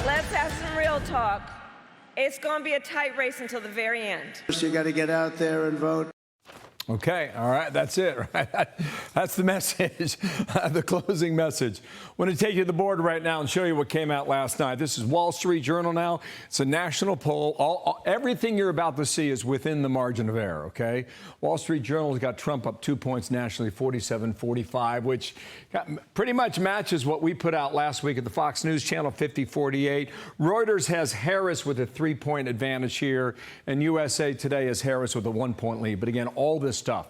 let's have some real talk. It's going to be a tight race until the very end. You got to get out there and vote. Okay, all right, that's it, right? That's the message, the closing message. I want to take you to the board right now and show you what came out last night. This is Wall Street Journal now. It's a national poll. Everything you're about to see is within the margin of error, okay? Wall Street Journal has got Trump up 2 points nationally, 47-45, which pretty much matches what we put out last week at the Fox News channel, 50-48. Reuters has Harris with a 3-point advantage here, and USA Today has Harris with a 1-point lead. But again, all this stuff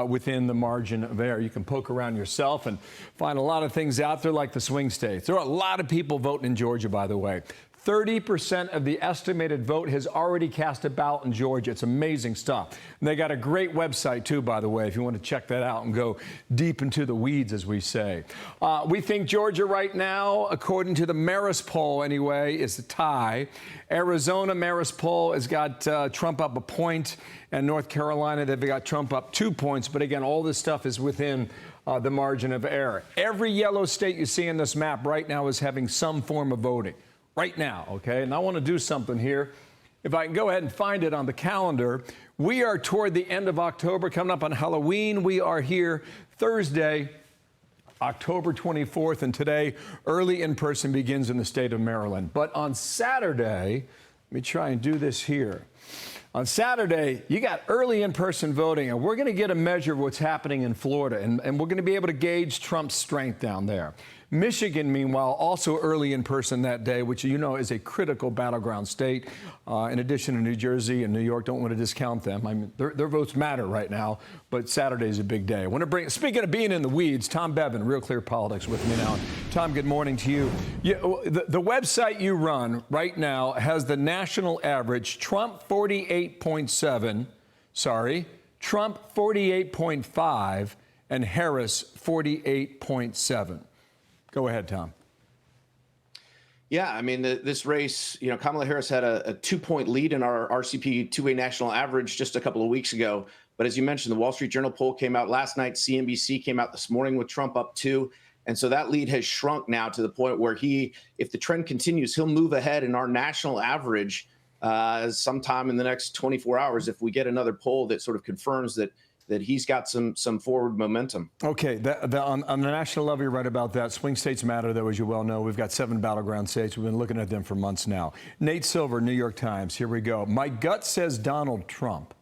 within the margin of error. You can poke around yourself and find a lot of things out there like the swing states. There are a lot of people voting in Georgia, by the way. 30% of the estimated vote has already cast a ballot in Georgia. It's amazing stuff. And they got a great website, too, by the way, if you want to check that out and go deep into the weeds, as we say. We think Georgia right now, according to the Marist poll anyway, is a tie. Arizona Marist poll has got Trump up a point, and North Carolina, they've got Trump up 2 points. But again, all this stuff is within the margin of error. Every yellow state you see in this map right now is having some form of voting. Right now, okay? And I want to do something here. If I can go ahead and find it on the calendar, we are toward the end of October, coming up on Halloween. We are here Thursday, October 24th, and today, early in-person begins in the state of Maryland. But on Saturday, let me try and do this here. On Saturday, you got early in-person voting, and we're going to get a measure of what's happening in Florida, and we're going to be able to gauge Trump's strength down there. Michigan, meanwhile, also early in person that day, which you know is a critical battleground state. In addition to New Jersey and New York, don't want to discount them. I mean, their votes matter right now, but Saturday is a big day. I want to bring, speaking of being in the weeds, Tom Bevan, Real Clear Politics, with me now. Tom, good morning to you. The website you run right now has the national average, Trump 48.7, Trump 48.5, and Harris 48.7. Go ahead, Tom. Yeah, I mean, this race, you know, Kamala Harris had a 2-point lead in our RCP two-way national average just a couple of weeks ago. But as you mentioned, the Wall Street Journal poll came out last night. CNBC came out this morning with Trump up 2. And so that lead has shrunk now to the point where if the trend continues, he'll move ahead in our national average sometime in the next 24 hours if we get another poll that sort of confirms that he's got some forward momentum. Okay, on the national level, you're right about that. Swing states matter, though, as you well know. We've got 7 battleground states. We've been looking at them for months now. Nate Silver, New York Times. Here we go. My gut says Donald Trump.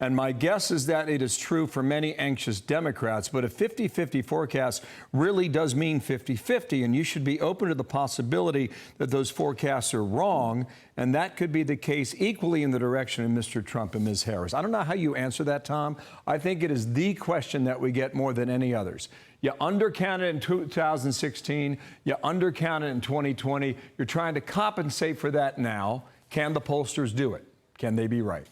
And my guess is that it is true for many anxious Democrats, but a 50-50 forecast really does mean 50-50, and you should be open to the possibility that those forecasts are wrong, and that could be the case equally in the direction of Mr. Trump and Ms. Harris. I don't know how you answer that, Tom. I think it is the question that we get more than any others. You undercounted in 2016, you undercounted in 2020. You're trying to compensate for that now. Can the pollsters do it? Can they be right?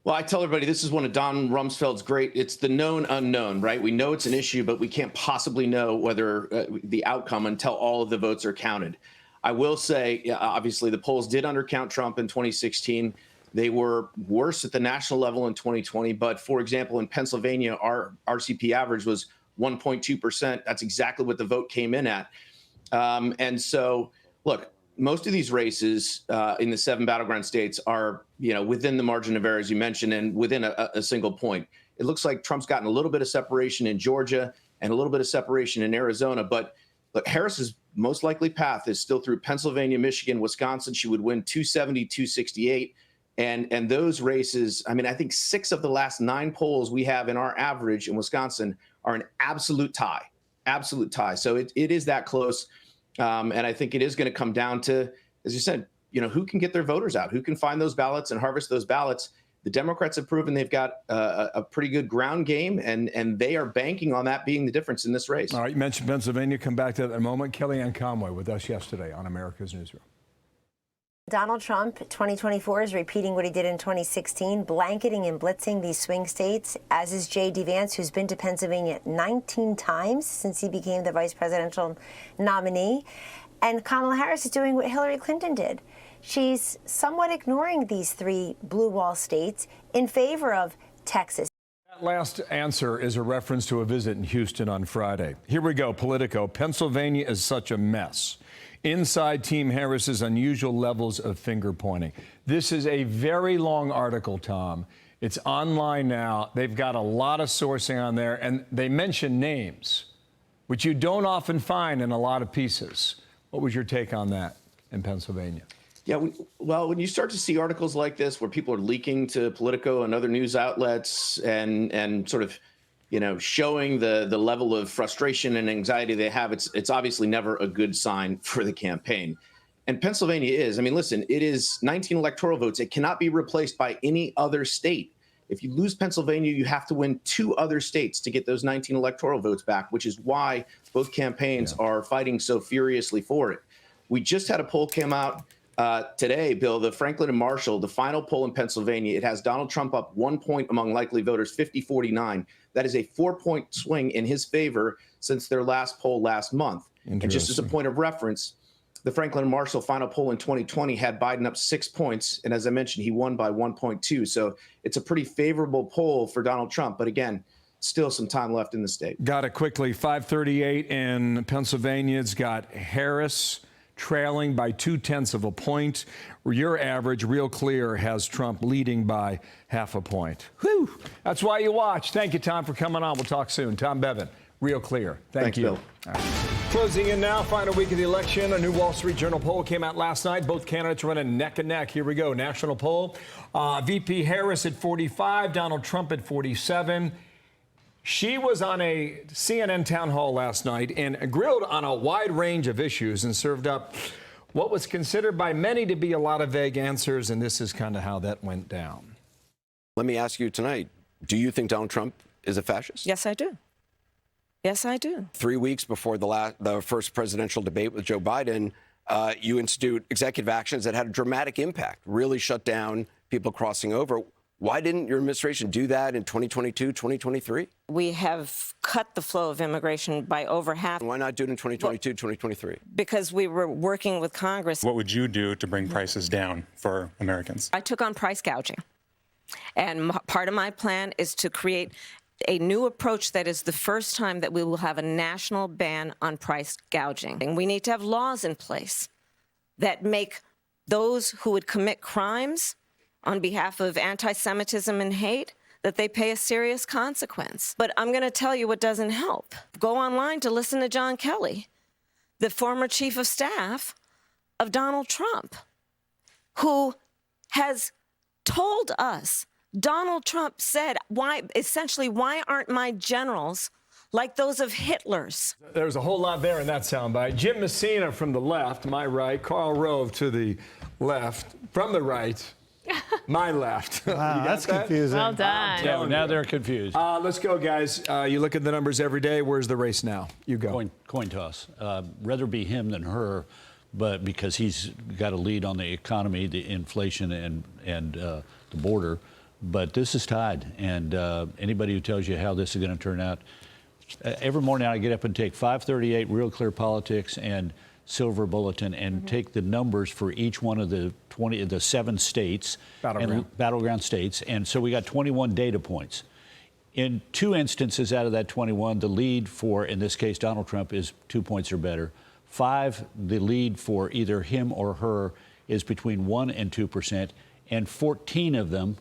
Well, I tell everybody this is one of Don Rumsfeld's great, it's the known unknown, right? We know it's an issue, but we can't possibly know whether the outcome until all of the votes are counted. I will say, obviously, the polls did undercount Trump in 2016. They were worse at the national level in 2020. But for example, in Pennsylvania, our RCP average was 1.2%. That's exactly what the vote came in at. And so, look, most of these races in the 7 battleground states are, within the margin of error, as you mentioned, and within a single point. It looks like Trump's gotten a little bit of separation in Georgia and a little bit of separation in Arizona. But look, Harris's most likely path is still through Pennsylvania, Michigan, Wisconsin. She would win 270, 268. And those races, I mean, I think 6 of the last 9 polls we have in our average in Wisconsin are an absolute tie, So it is that close. And I think it is going to come down to, as you said, who can get their voters out, who can find those ballots and harvest those ballots. The Democrats have proven they've got a pretty good ground game, and they are banking on that being the difference in this race. All right, you mentioned Pennsylvania. Come back to that in a moment. Kellyanne Conway with us yesterday on America's Newsroom. Donald Trump, 2024, is repeating what he did in 2016, blanketing and blitzing these swing states, as is J.D. Vance, who's been to Pennsylvania 19 times since he became the vice presidential nominee. And Kamala Harris is doing what Hillary Clinton did. She's somewhat ignoring these 3 blue wall states in favor of Texas. That last answer is a reference to a visit in Houston on Friday. Here we go, Politico. Pennsylvania is such a mess. Inside Team Harris's unusual levels of finger pointing. This is a very long article, Tom. It's online now. They've got a lot of sourcing on there, and they mention names, which you don't often find in a lot of pieces. What was your take on that in Pennsylvania? Yeah, well, when you start to see articles like this where people are leaking to Politico and other news outlets and sort of, showing the level of frustration and anxiety they have, it's obviously never a good sign for the campaign. And Pennsylvania is. I mean, listen, it is 19 electoral votes. It cannot be replaced by any other state. If you lose Pennsylvania, you have to win 2 other states to get those 19 electoral votes back, which is why both campaigns are fighting so furiously for it. We just had a poll come out today, Bill, the Franklin and Marshall, the final poll in Pennsylvania. It has Donald Trump up 1 point among likely voters, 50-49. That is a 4-point swing in his favor since their last poll last month. And just as a point of reference, the Franklin and Marshall final poll in 2020 had Biden up 6 points. And as I mentioned, he won by 1.2. So it's a pretty favorable poll for Donald Trump. But again, still some time left in the state. Got it quickly. 538 in Pennsylvania. It's got Harris trailing by 0.2 of a point. Your average, Real Clear, has Trump leading by 0.5 point. Whew. That's why you watch. Thank you, Tom, for coming on. We'll talk soon. Tom Bevan, Real Clear. Thanks, you. Bill. All right. Closing in now, final week of the election. A new Wall Street Journal poll came out last night. Both candidates running neck and neck. Here we go. National poll. VP Harris at 45, Donald Trump at 47. She was on a CNN town hall last night and grilled on a wide range of issues and served up what was considered by many to be a lot of vague answers, and this is kind of how that went down. Let me ask you tonight, do you think Donald Trump is a fascist? Yes, I do. Yes, I do. 3 weeks before the first presidential debate with Joe Biden, you institute executive actions that had a dramatic impact, really shut down people crossing over. Why didn't your administration do that in 2022, 2023? We have cut the flow of immigration by over half. Why not do it in 2022, 2023? Because we were working with Congress. What would you do to bring prices down for Americans? I took on price gouging. And part of my plan is to create a new approach that is the first time that we will have a national ban on price gouging. And we need to have laws in place that make those who would commit crimes on behalf of anti-Semitism and hate, that they pay a serious consequence. But I'm going to tell you what doesn't help. Go online to listen to John Kelly, the former chief of staff of Donald Trump, who has told us, Donald Trump said, why aren't my generals like those of Hitler's? There's a whole lot there in that soundbite. Jim Messina from the left, my right, Karl Rove to the left, from the right, my left. Wow, that's that? confusing. Well done. Yeah, now they're confused. Let's go, guys. You look at the numbers every day. Where's the race now? You go. Coin toss. Rather be him than her, but because he's got a lead on the economy, the inflation, and the border. But this is tied, and anybody who tells you how this is going to turn out, every morning I get up and take 538 Real Clear Politics and Silver Bulletin and take the numbers for each one of the 7 states, battleground states, and so we got 21 data points. In 2 instances out of that 21, the lead for, in this case, Donald Trump is 2 points or better. 5, the lead for either him or her is between 1% and 2%, and 14 of them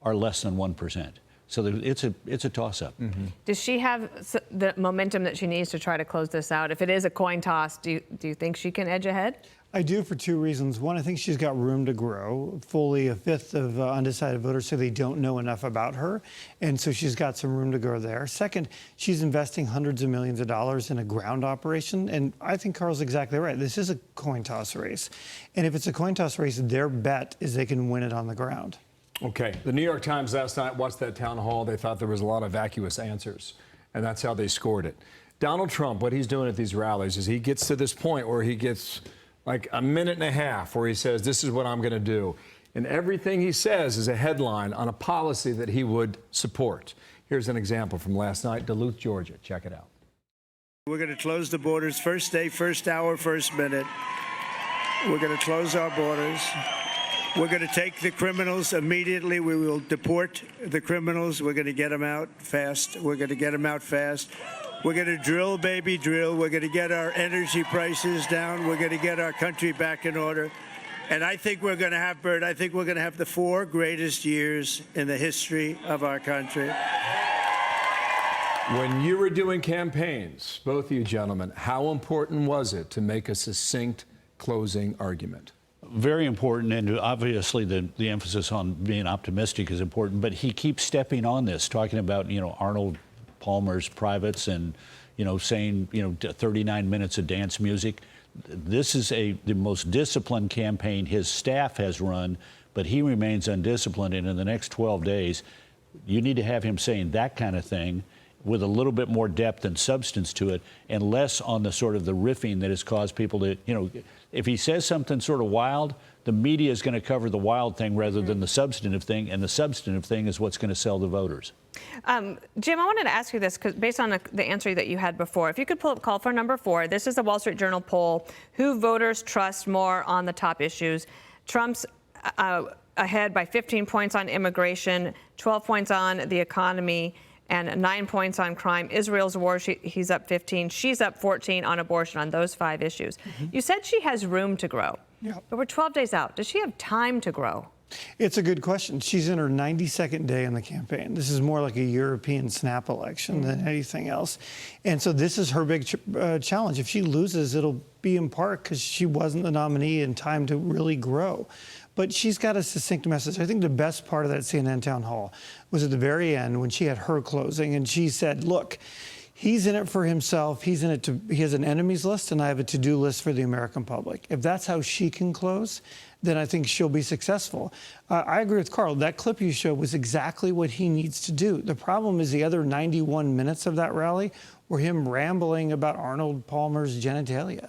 are less than 1%. So it's a toss-up. Mm-hmm. Does she have the momentum that she needs to try to close this out? If it is a coin toss, do you think she can edge ahead? I do for 2 reasons. One, I think she's got room to grow. Fully a fifth of undecided voters say they don't know enough about her, and so she's got some room to grow there. Second, she's investing hundreds of millions of dollars in a ground operation, and I think Carl's exactly right. This is a coin toss race, and if it's a coin toss race, their bet is they can win it on the ground. Okay. The New York Times last night watched that town hall. They thought there was a lot of vacuous answers, and that's how they scored it. Donald Trump, what he's doing at these rallies is he gets to this point where he gets like a minute and a half where he says, this is what I'm going to do. And everything he says is a headline on a policy that he would support. Here's an example from last night, Duluth, Georgia. Check it out. We're going to close the borders first day, first hour, first minute. We're going to close our borders. We're going to take the criminals immediately. We will deport the criminals. We're going to get them out fast. We're going to get them out fast. We're going to drill, baby, drill. We're going to get our energy prices down. We're going to get our country back in order. And I think we're going to have, Bert, I think we're going to have the 4 greatest years in the history of our country. When you were doing campaigns, both of you gentlemen, how important was it to make a succinct closing argument? Very important, and obviously the emphasis on being optimistic is important, but he keeps stepping on this, talking about, Arnold Palmer's privates and, saying, 39 minutes of dance music. This is the most disciplined campaign his staff has run, but he remains undisciplined, and in the next 12 days, you need to have him saying that kind of thing with a little bit more depth and substance to it, and less on the sort of the riffing that has caused people to, if he says something sort of wild, the media is going to cover the wild thing rather than the substantive thing, and the substantive thing is what's going to sell the voters. Jim, I wanted to ask you this, because based on the answer that you had before, if you could pull up call for number 4. This is a Wall Street Journal poll. Who voters trust more on the top issues? Trump's ahead by 15 points on immigration, 12 points on the economy, and 9 points on crime. Israel's war, he's up 15. She's up 14 on abortion, on those 5 issues. You said she has room to grow, but we're 12 days out. Does she have time to grow? It's a good question. She's in her 92nd day in the campaign. This is more like a European snap election than anything else. And so this is her big challenge. If she loses, it'll be in part because she wasn't the nominee in time to really grow. But she's got a succinct message. I think the best part of that CNN town hall was at the very end when she had her closing and she said, look, he's in it for himself. He has an enemies list and I have a to-do list for the American public. If that's how she can close, then I think she'll be successful. I agree with Karl. That clip you showed was exactly what he needs to do. The problem is the other 91 minutes of that rally were him rambling about Arnold Palmer's genitalia.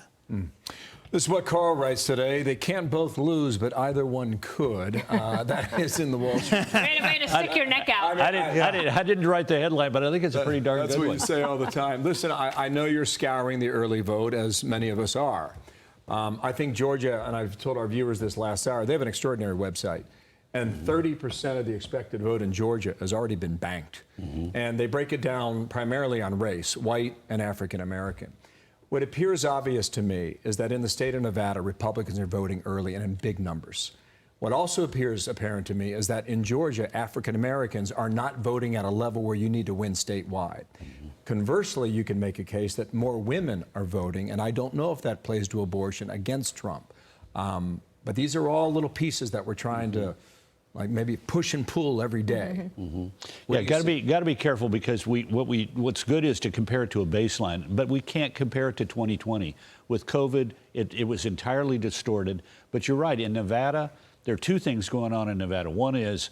This is what Karl writes today. They can't both lose, but either one could. That is in the Wall Street. Way to stick your neck out. I didn't write the headline, but I think it's a pretty darn good one. That's what you say all the time. Listen, I know you're scouring the early vote, as many of us are. I think Georgia, and I've told our viewers this last hour, they have an extraordinary website. And 30% of the expected vote in Georgia has already been banked. And they break it down primarily on race, white and African American. What appears obvious to me is that in the state of Nevada, Republicans are voting early and in big numbers. What also appears apparent to me is that in Georgia, African Americans are not voting at a level where you need to win statewide. Conversely, you can make a case that more women are voting, and I don't know if that plays to abortion against Trump. But these are all little pieces that we're trying to maybe push and pull every day. Yeah, got to be careful because what's good is to compare it to a baseline, but we can't compare it to 2020. With COVID, it was entirely distorted. But you're right, in Nevada, there are 2 things going on in Nevada. One is,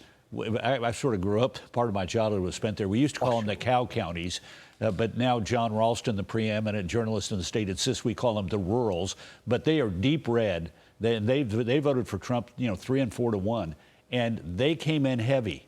I sort of grew up, part of my childhood was spent there. We used to call them the cow counties, but now John Ralston, the preeminent journalist in the state, insists we call them the rurals. But they are deep red. They voted for Trump, 3 and 4 to 1. And they came in heavy,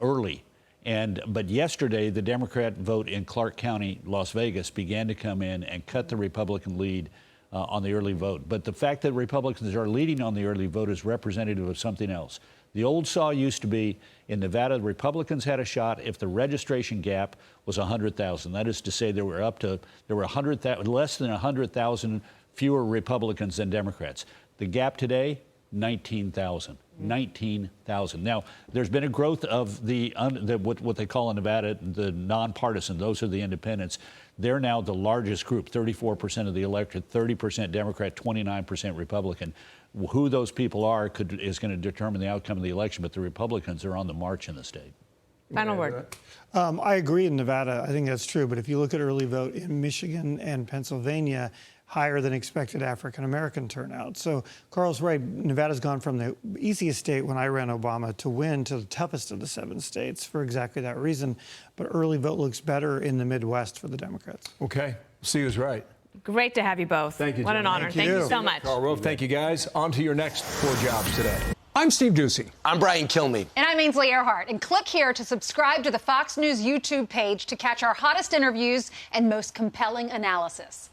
early. But yesterday, the Democrat vote in Clark County, Las Vegas, began to come in and cut the Republican lead on the early vote. But the fact that Republicans are leading on the early vote is representative of something else. The old saw used to be in Nevada, the Republicans had a shot if the registration gap was 100,000. That is to say, there were less than 100,000 fewer Republicans than Democrats. The gap today, 19,000. 19,000. Now, there's been a growth of what they call in Nevada the nonpartisan. Those are the independents. They're now the largest group, 34% of the electorate, 30% Democrat, 29% Republican. Who those people are is going to determine the outcome of the election, but the Republicans are on the march in the state. Final word. I agree in Nevada. I think that's true. But if you look at early vote in Michigan and Pennsylvania, higher than expected African-American turnout. So Karl's right. Nevada's gone from the easiest state when I ran Obama to win to the toughest of the 7 states for exactly that reason. But early vote looks better in the Midwest for the Democrats. Okay. See who's right. Great to have you both. Thank you, What an honor. Thank you so much. Karl Rove, thank you, guys. On to your next 4 jobs today. I'm Steve Ducey. I'm Brian Kilmeade. And I'm Ainsley Earhart. And click here to subscribe to the Fox News YouTube page to catch our hottest interviews and most compelling analysis.